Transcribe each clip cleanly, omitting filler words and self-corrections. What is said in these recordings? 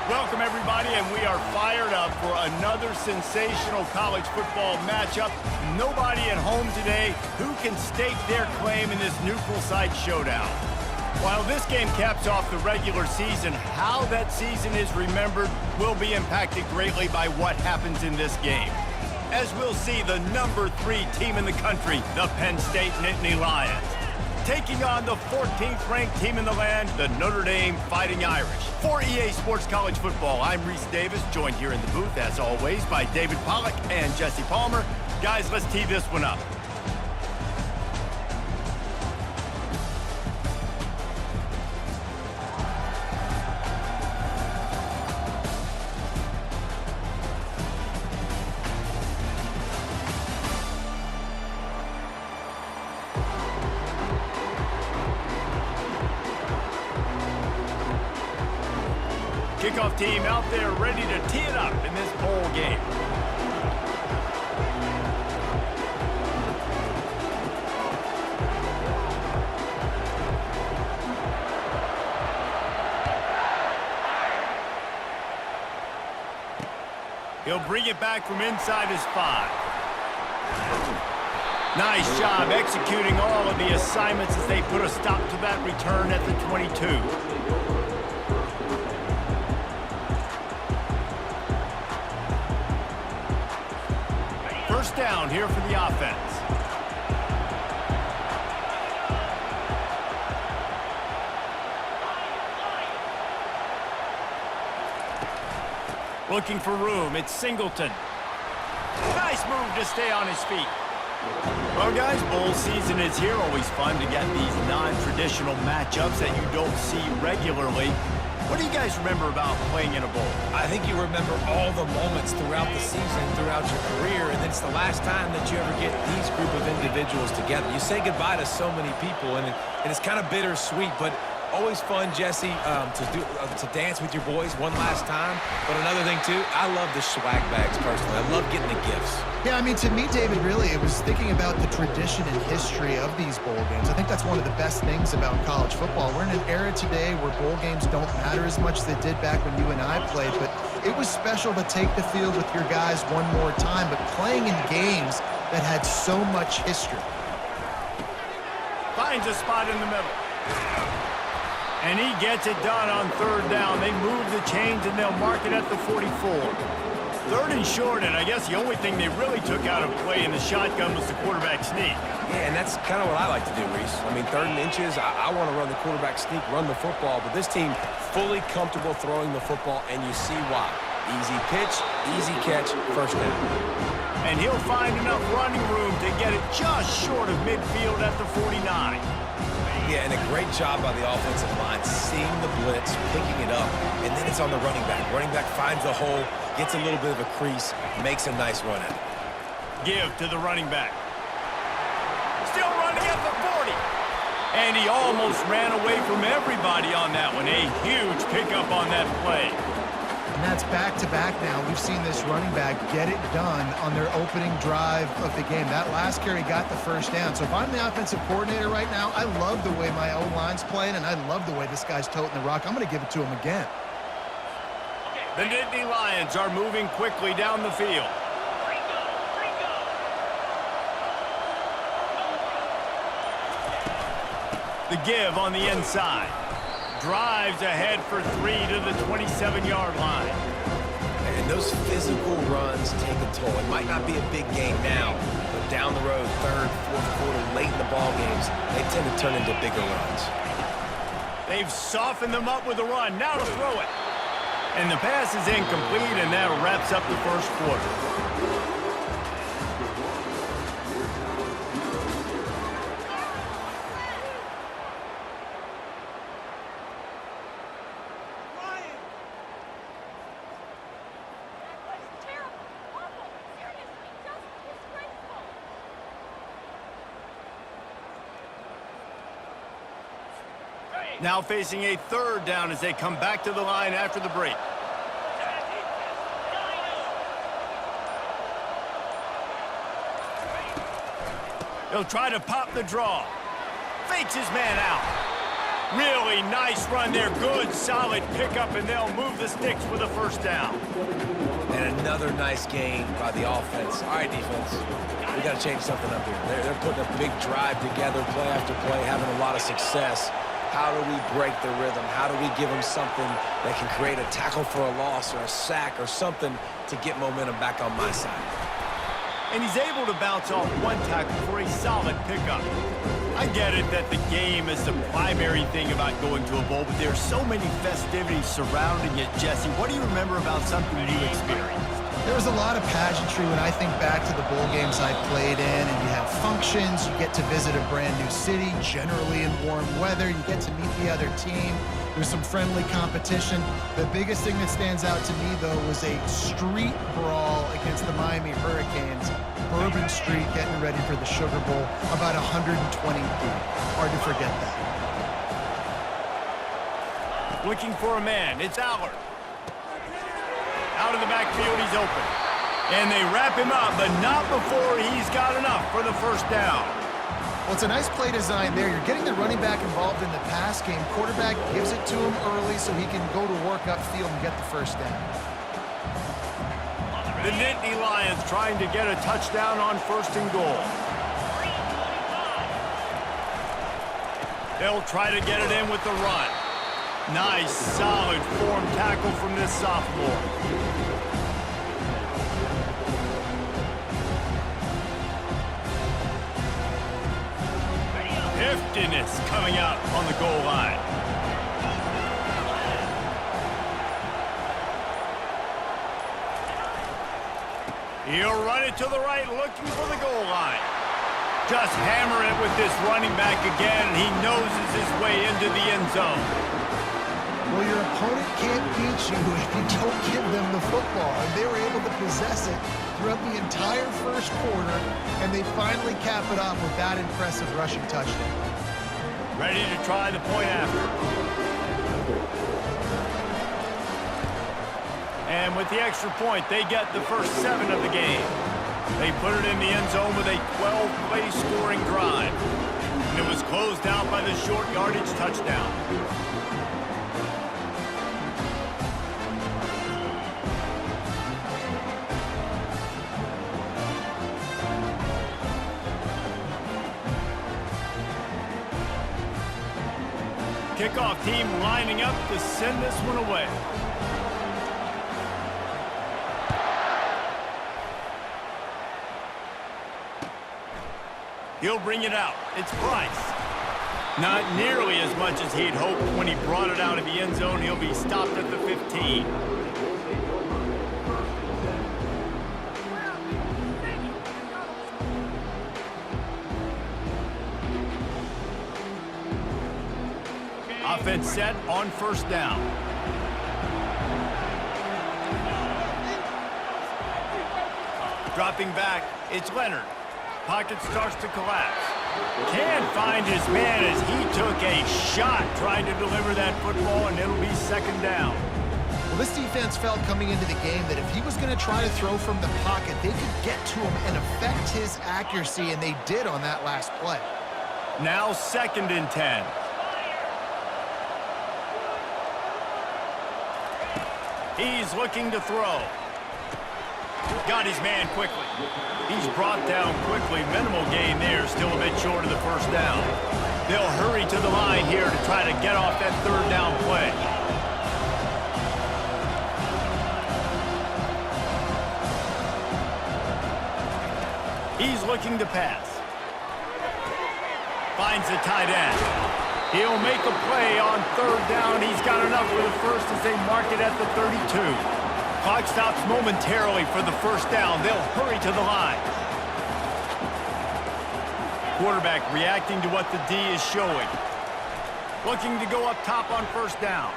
Welcome, everybody, and we are fired up for another sensational college football matchup. Nobody at home today who can stake their claim in this neutral site showdown. While this game caps off the regular season, how that season is remembered will be impacted greatly by what happens in this game. As we'll see, the number 3 team in the country, the Penn State Nittany Lions, taking on the 14th ranked team in the land, the Notre Dame Fighting Irish. For EA Sports College Football, I'm Reese Davis, joined here in the booth, as always, by David Pollack and Jesse Palmer. Guys, let's tee this one up. Kickoff team out there ready to tee it up in this bowl game. He'll bring it back from inside his 5. Nice job executing all of the assignments as they put a stop to that return at the 22. First down here for the offense. Looking for room, it's Singleton. Nice move to stay on his feet. Well, guys, bowl season is here. Always fun to get these non-traditional matchups that you don't see regularly. What do you guys remember about playing in a bowl? I think you remember all the moments throughout the season, throughout your career, and it's the last time that you ever get these group of individuals together. You say goodbye to so many people, and it's kind of bittersweet, but always fun, Jesse, to dance with your boys one last time. But another thing, too, I love the swag bags, personally. I love getting the gifts. Yeah, I mean, to me, David, really, it was thinking about the tradition and history of these bowl games. I think that's one of the best things about college football. We're in an era today where bowl games don't matter as much as they did back when you and I played, but it was special to take the field with your guys one more time, but playing in games that had so much history. Finds a spot in the middle. And he gets it done on third down. They move the chains, and they'll mark it at the 44. Third and short, and I guess the only thing they really took out of play in the shotgun was the quarterback sneak. Yeah, and that's kind of what I like to do, Reese. I mean, 3rd and inches, I want to run the quarterback sneak, run the football, but this team fully comfortable throwing the football, and you see why. Easy pitch, easy catch, first down. And he'll find enough running room to get it just short of midfield at the 49. Yeah, and a great job by the offensive line, seeing the blitz, picking it up, and then it's on the running back. Running back finds the hole, gets a little bit of a crease, makes a nice run at it. Give to the running back. Still running at the 40. And he almost ran away from everybody on that one. A huge pickup on that play. And that's back-to-back now. We've seen this running back get it done on their opening drive of the game. That last carry got the first down. So if I'm the offensive coordinator right now, I love the way my O-line's playing, and I love the way this guy's toting the rock. I'm going to give it to him again. The Nittany Lions are moving quickly down the field. The give on the inside. Drives ahead for 3 to the 27-yard line. And those physical runs take a toll. It might not be a big game now, but down the road, 3rd, 4th quarter, late in the ball games, they tend to turn into bigger runs. They've softened them up with a run. Now to throw it. And the pass is incomplete, and that wraps up the first quarter. Now facing a 3rd down as they come back to the line after the break. He'll try to pop the draw. Fakes his man out. Really nice run there. Good, solid pickup, and they'll move the sticks with a first down. And another nice gain by the offense. All right, defense, we got to change something up here. They're putting a big drive together, play after play, having a lot of success. How do we break the rhythm? How do we give them something that can create a tackle for a loss or a sack or something to get momentum back on my side? And he's able to bounce off one tackle for a solid pickup. I get it that the game is the primary thing about going to a bowl, but there are so many festivities surrounding it. Jesse, what do you remember about something that you experienced? There was a lot of pageantry when I think back to the bowl games I played in, and you have functions, you get to visit a brand new city, generally in warm weather, you get to meet the other team. There's some friendly competition. The biggest thing that stands out to me, though, was a street brawl against the Miami Hurricanes. Bourbon Street getting ready for the Sugar Bowl, about 120 deep. Hard to forget that. Looking for a man. It's Allard. Out of the backfield, he's open. And they wrap him up, but not before he's got enough for the first down. Well, it's a nice play design there. You're getting the running back involved in the pass game. Quarterback gives it to him early so he can go to work upfield and get the first down. The Nittany Lions trying to get a touchdown on 1st and goal. They'll try to get it in with the run. Nice, solid form tackle from this sophomore. Heftiness coming out on the goal line. He'll run it to the right, looking for the goal line. Just hammer it with this running back again, and he noses his way into the end zone. Well, your opponent can't beat you if you don't give them the football. And they were able to possess it throughout the entire first quarter, and they finally cap it off with that impressive rushing touchdown. Ready to try the point after. And with the extra point, they get the first 7 of the game. They put it in the end zone with a 12-play scoring drive. And it was closed out by the short yardage touchdown. Kickoff team lining up to send this one away. He'll bring it out. It's Price. Not nearly as much as he'd hoped when he brought it out of the end zone. He'll be stopped at the 15. Offense set on 1st down. Dropping back, it's Leonard. Pocket starts to collapse. Can find his man as he took a shot trying to deliver that football, and it'll be 2nd down. Well, this defense felt coming into the game that if he was going to try to throw from the pocket, they could get to him and affect his accuracy, and they did on that last play. Now 2nd and 10. He's looking to throw. Got his man quickly. He's brought down quickly. Minimal gain there. Still a bit short of the first down. They'll hurry to the line here to try to get off that 3rd down play. He's looking to pass. Finds the tight end. He'll make a play on 3rd down. He's got enough for the first as they mark it at the 32. Clock stops momentarily for the first down. They'll hurry to the line. Quarterback reacting to what the D is showing. Looking to go up top on 1st down.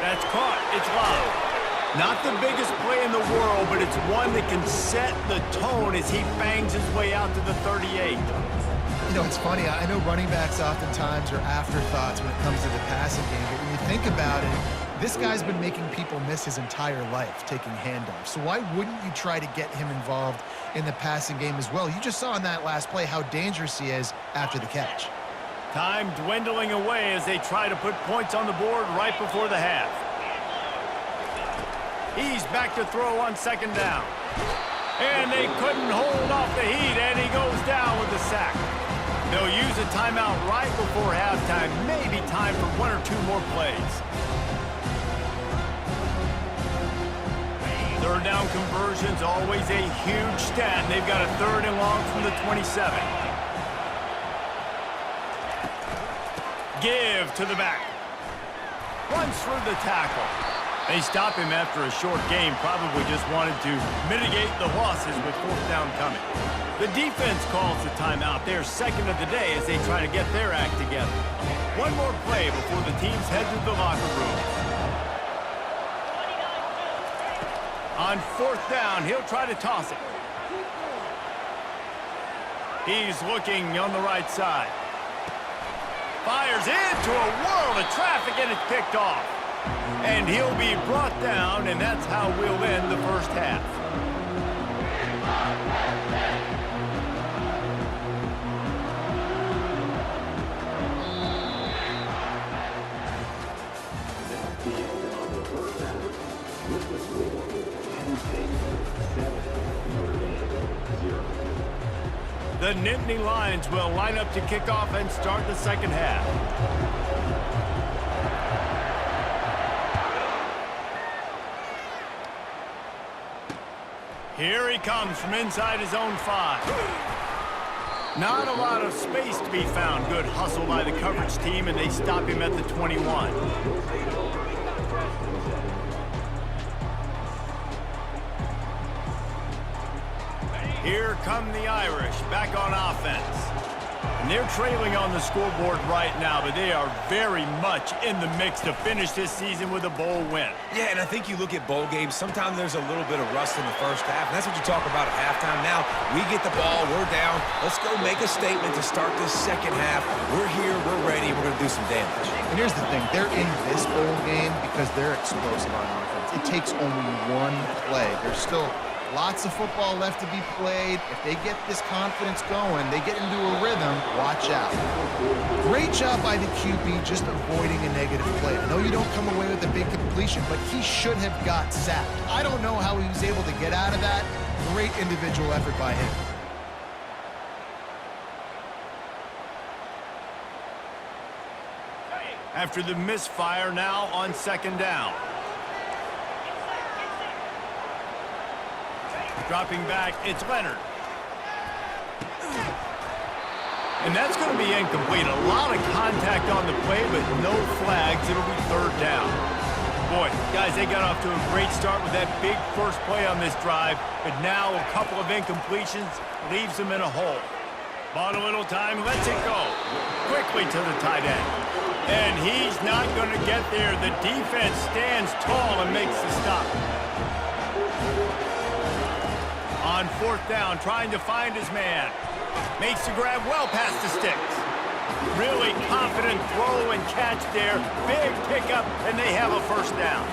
That's caught. It's live. Not the biggest play in the world, but it's one that can set the tone as he bangs his way out to the 38. You know, it's funny. I know running backs oftentimes are afterthoughts when it comes to the passing game, but when you think about it, this guy's been making people miss his entire life taking handoffs. So why wouldn't you try to get him involved in the passing game as well? You just saw in that last play how dangerous he is after the catch. Time dwindling away as they try to put points on the board right before the half. He's back to throw on second down. And they couldn't hold off the heat, and he goes down with the sack. They'll use a timeout right before halftime. Maybe time for one or two more plays. Third down conversion's always a huge stat. They've got a 3rd and long from the 27. Give to the back. Runs through the tackle. They stop him after a short game. Probably just wanted to mitigate the losses with 4th down coming. The defense calls the timeout. They're second of the day as they try to get their act together. One more play before the teams head to the locker room. On 4th down, he'll try to toss it. He's looking on the right side. Fires into a world of traffic, and it's picked off. And he'll be brought down, and that's how we'll end the first half. The Nittany Lions will line up to kick off and start the second half. Here he comes from inside his own 5. Not a lot of space to be found. Good hustle by the coverage team, and they stop him at the 21. Here come the Irish back on offense. And they're trailing on the scoreboard right now, but they are very much in the mix to finish this season with a bowl win. Yeah, and I think you look at bowl games, sometimes there's a little bit of rust in the first half, and that's what you talk about at halftime. Now, we get the ball, we're down. Let's go make a statement to start this second half. We're here, we're ready, we're going to do some damage. And here's the thing. They're in this bowl game because they're explosive on offense. It takes only one play. There's still lots of football left to be played. If they get this confidence going, they get into a rhythm, watch out. Great job by the QB just avoiding a negative play. I know you don't come away with a big completion, but he should have got sacked. I don't know how he was able to get out of that. Great individual effort by him. After the misfire, now on second down. Dropping back, it's Leonard. And that's going to be incomplete. A lot of contact on the play, but no flags. It'll be 3rd down. Boy, guys, they got off to a great start with that big first play on this drive, but now a couple of incompletions leaves them in a hole. Bought a little time, lets it go. Quickly to the tight end. And he's not going to get there. The defense stands tall and makes the stop. On 4th down, trying to find his man. Makes the grab well past the sticks. Really confident throw and catch there. Big pickup, and they have a 1st down.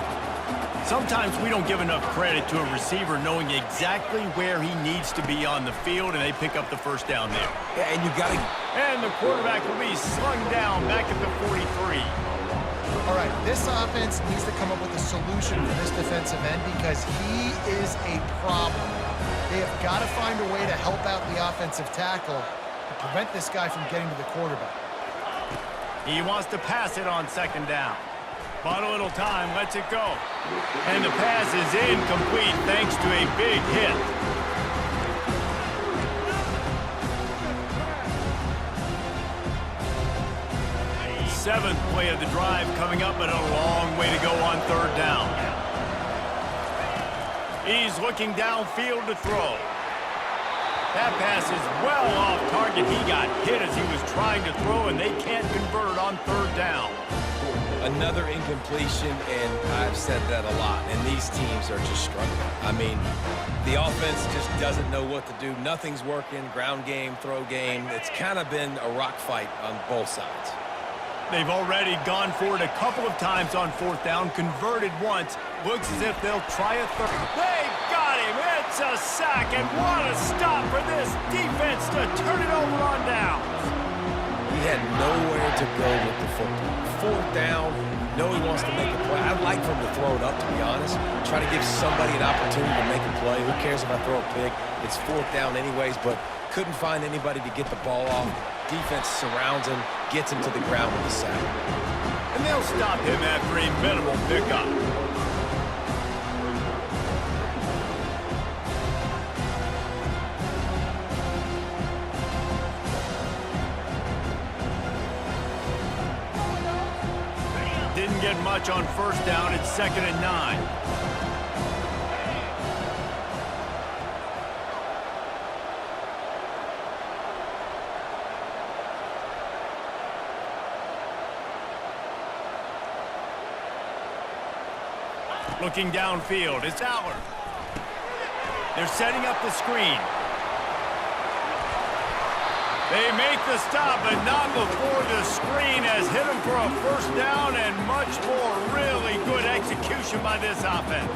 Sometimes we don't give enough credit to a receiver knowing exactly where he needs to be on the field, and they pick up the 1st down there. Yeah, and you got to... And the quarterback will be slung down back at the 43. All right, this offense needs to come up with a solution for this defensive end because he is a problem. They have got to find a way to help out the offensive tackle to prevent this guy from getting to the quarterback. He wants to pass it on 2nd down. Bought a little time, lets it go. And the pass is incomplete thanks to a big hit. Seventh play of the drive coming up, but a long way to go on 3rd down. He's looking downfield to throw. That pass is well off target. He got hit as he was trying to throw, and they can't convert on 3rd down. Another incompletion, and I've said that a lot, and these teams are just struggling. I mean, the offense just doesn't know what to do. Nothing's working, ground game, throw game. It's kind of been a rock fight on both sides. They've already gone for it a couple of times on 4th down, converted once. Looks as if they'll try a 3rd. They've got him. It's a sack, and what a stop for this defense to turn it over on downs. He had nowhere to go with the football. Fourth down, know he wants to make a play. I'd like for him to throw it up, to be honest. Try to give somebody an opportunity to make a play. Who cares if I throw a pick? It's fourth down anyways, but couldn't find anybody to get the ball off. Defense surrounds him, gets him to the ground with the sack. And they'll stop him after a minimal pickup. Didn't get much on first down. It's 2nd and 9. Looking downfield, it's Aller. They're setting up the screen. They make the stop, but not before the screen has hit them for a first down and much more. Really good execution by this offense.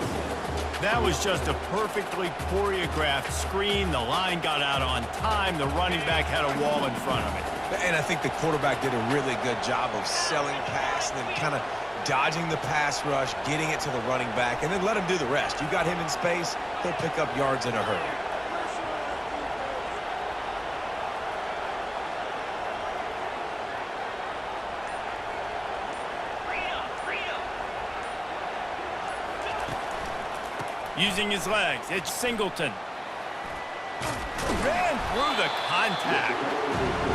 That was just a perfectly choreographed screen. The line got out on time. The running back had a wall in front of it. And I think the quarterback did a really good job of selling past and then kind of dodging the pass rush, getting it to the running back, and then let him do the rest. You got him in space, he'll pick up yards in a hurry. Using his legs, it's Singleton. Ran through the contact.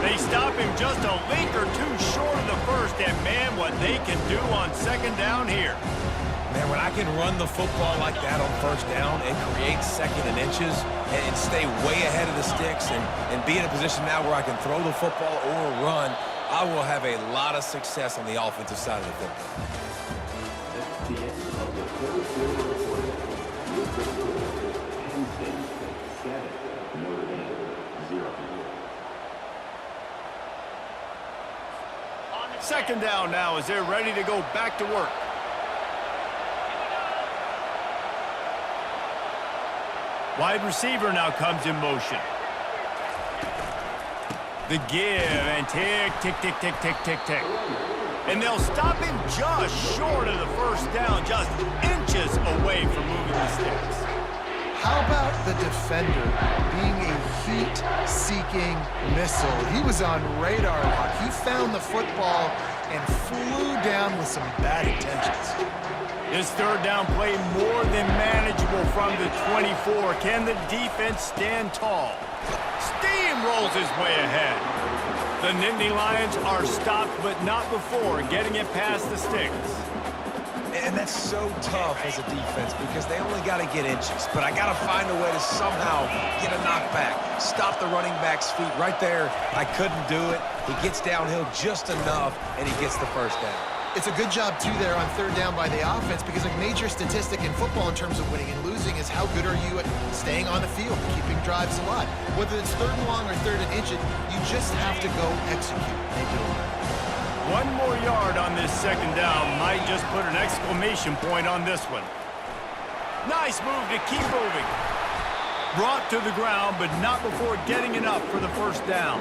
They stop him just a link or two short of the first, and man, what they can do on 2nd down here. Man, when I can run the football like that on first down and create 2nd and inches and stay way ahead of the sticks and be in a position now where I can throw the football or run, I will have a lot of success on the offensive side of the football. That's the end of the third quarter report. Penn State 7, Notre Dame 0. 2nd down now as they're ready to go back to work. Wide receiver now comes in motion. The give and tick, tick, tick, tick, tick, tick, tick. And they'll stop him just short of the first down, just inches away from moving the sticks. How about the defender being a heat-seeking missile? He was on radar lock. He found the football and flew down with some bad intentions. This 3rd down play more than manageable from the 24. Can the defense stand tall? Steamrolls his way ahead. The Nittany Lions are stopped, but not before getting it past the sticks. And that's so tough as a defense because they only got to get inches. But I got to find a way to somehow get a knockback, stop the running back's feet right there. I couldn't do it. He gets downhill just enough, and he gets the first down. It's a good job, too, there on 3rd down by the offense because a major statistic in football in terms of winning and losing is how good are you at staying on the field, keeping drives alive. Whether it's 3rd and long or 3rd and inches, you just have to go execute. They do it. One more yard on this 2nd down might just put an exclamation point on this one. Nice move to keep moving. Brought to the ground, but not before getting enough for the first down.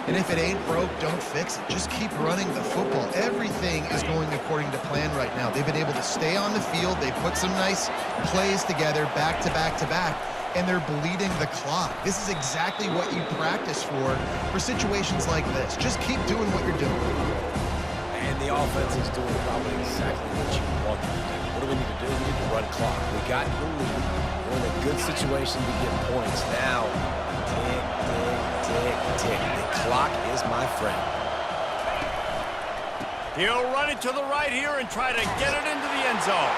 And if it ain't broke, don't fix it. Just keep running the football. Everything is going according to plan right now. They've been able to stay on the field. They put some nice plays together back to back to back, and they're bleeding the clock. This is exactly what you practice for situations like this. Just keep doing what you're doing. And the offense is doing probably exactly what you want them to do. What do we need to do? We need to run clock. We got the lead. We're in a good situation to get points. Now, tick, tick, tick, tick. The clock is my friend. He'll run it to the right here and try to get it into the end zone.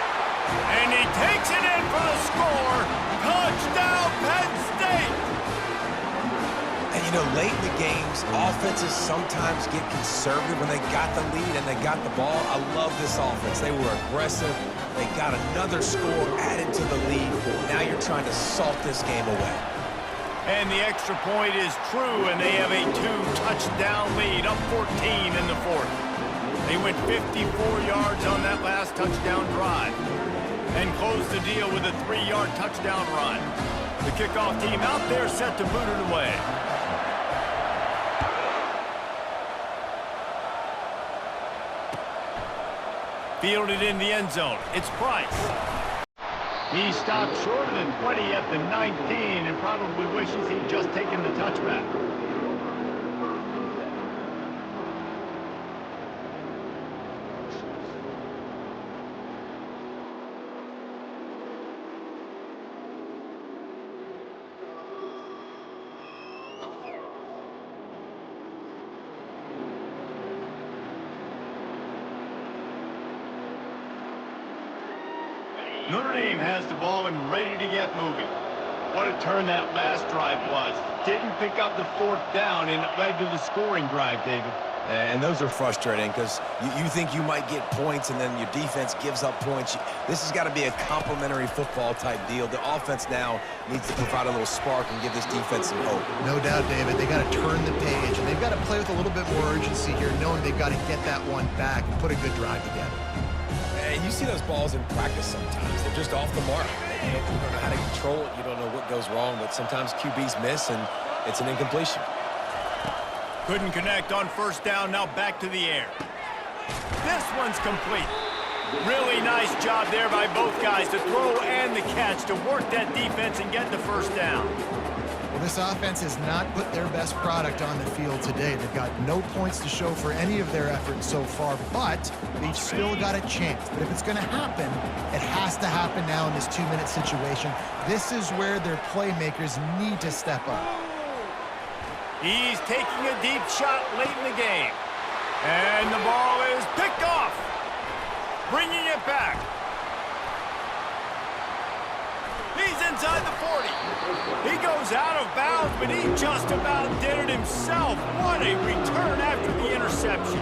And he takes it in for the score. Touchdown, Penn State! And, you know, late in the games, offenses sometimes get conservative when they got the lead and they got the ball. I love this offense. They were aggressive. They got another score added to the lead. Now you're trying to salt this game away. And the extra point is true, and they have a 2-touchdown lead, up 14 in the 4th. They went 54 yards on that last touchdown drive and closed the deal with a 3-yard touchdown run. The kickoff team out there set to boot it away. Fielded in the end zone. It's Price. He stopped short of the 20 at the 19 and probably wishes he'd just taken the touchback. Notre Dame has the ball and ready to get moving. What a turn that last drive was. Didn't pick up the fourth down and it led to the scoring drive, David. And those are frustrating because you think you might get points and then your defense gives up points. This has got to be a complementary football type deal. The offense now needs to provide a little spark and give this defense some hope. No doubt, David. They got to turn the page, and they've got to play with a little bit more urgency here, knowing they've got to get that one back and put a good drive together. And you see those balls in practice sometimes. They're just off the mark. You don't know how to control it. You don't know what goes wrong, but sometimes QBs miss, and it's an incompletion. Couldn't connect on first down. Now back to the air. This one's complete. Really nice job there by both guys to throw and the catch to work that defense and get the first down. Well, this offense has not put their best product on the field today. They've got no points to show for any of their efforts so far, but they've still got a chance. But if it's going to happen, it has to happen now in this 2-minute situation. This is where their playmakers need to step up. He's taking a deep shot late in the game. And the ball is picked off. Bringing it back. He's inside the 40. He goes out of bounds, but he just about did it himself. What a return after the interception.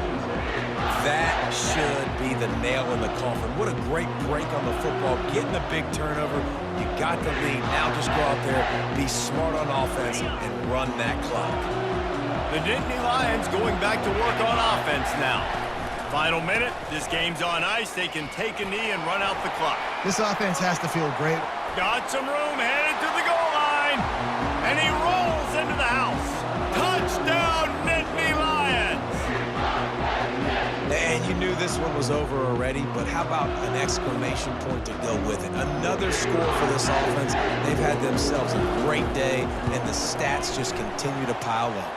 That should be the nail in the coffin. What a great break on the football. Getting a big turnover. You got the lead. Now just go out there, be smart on offense, and run that clock. The Nittany Lions going back to work on offense now. Final minute. This game's on ice. They can take a knee and run out the clock. This offense has to feel great. Got some room, headed to the goal line. And he rolls into the house. Touchdown, Nittany Lions. And you knew this one was over already, but how about an exclamation point to go with it? Another score for this offense. They've had themselves a great day, and the stats just continue to pile up.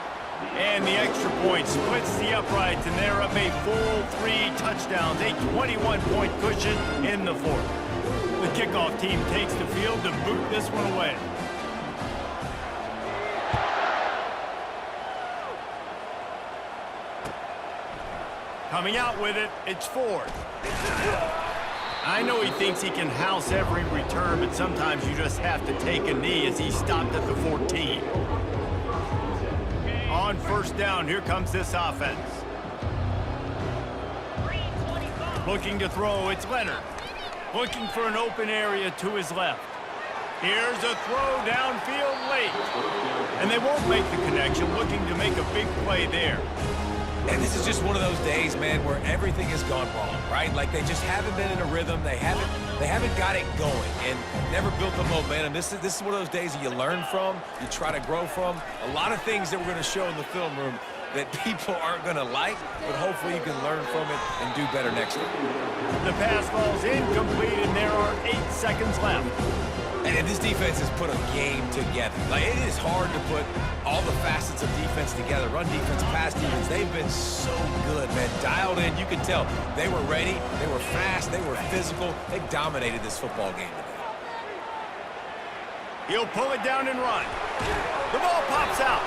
And the extra point splits the uprights, and they're up a full 3 touchdowns, a 21-point cushion in the fourth. The kickoff team takes the field to boot this one away. Coming out with it, it's Ford. I know he thinks he can house every return, but sometimes you just have to take a knee as he stopped at the 14. On first down, here comes this offense. Looking to throw, it's Leonard. Looking for an open area to his left. Here's a throw downfield late. And they won't make the connection, looking to make a big play there. And this is just one of those days, man, where everything has gone wrong, right? Like they just haven't been in a rhythm. They haven't got it going and never built the momentum. This is one of those days that you learn from, you try to grow from. A lot of things that we're going to show in the film room that people aren't going to like, but hopefully you can learn from it and do better next time. The pass ball's incomplete, and there are 8 seconds left. And this defense has put a game together. Like, it is hard to put all the facets of defense together. Run defense, pass defense. They've been so good, man. Dialed in. You could tell they were ready. They were fast. They were physical. They dominated this football game today. He'll pull it down and run. The ball pops out.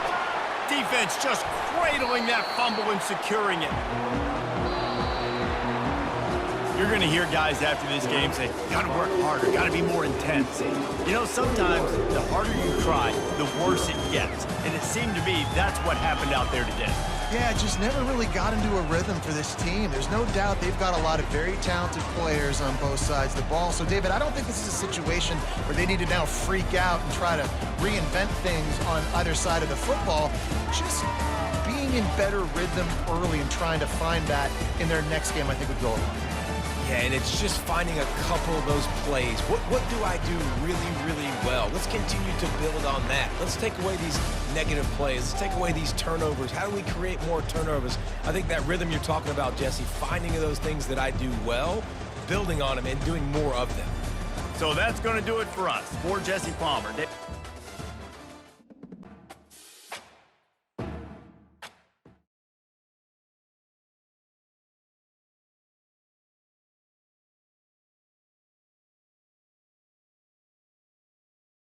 Defense just cradling that fumble and securing it. You're going to hear guys after this game say, got to work harder, got to be more intense. You know, sometimes the harder you try, the worse it gets. And it seemed to me that's what happened out there today. Yeah, just never really got into a rhythm for this team. There's no doubt they've got a lot of very talented players on both sides of the ball. So, David, I don't think this is a situation where they need to now freak out and try to reinvent things on either side of the football. Just being in better rhythm early and trying to find that in their next game, I think, would go a long way. Yeah, and it's just finding a couple of those plays. What do I do really, really well? Let's continue to build on that. Let's take away these negative plays. Let's take away these turnovers. How do we create more turnovers? I think that rhythm you're talking about, Jesse, finding those things that I do well, building on them, and doing more of them. So that's going to do it for us. For Jesse Palmer.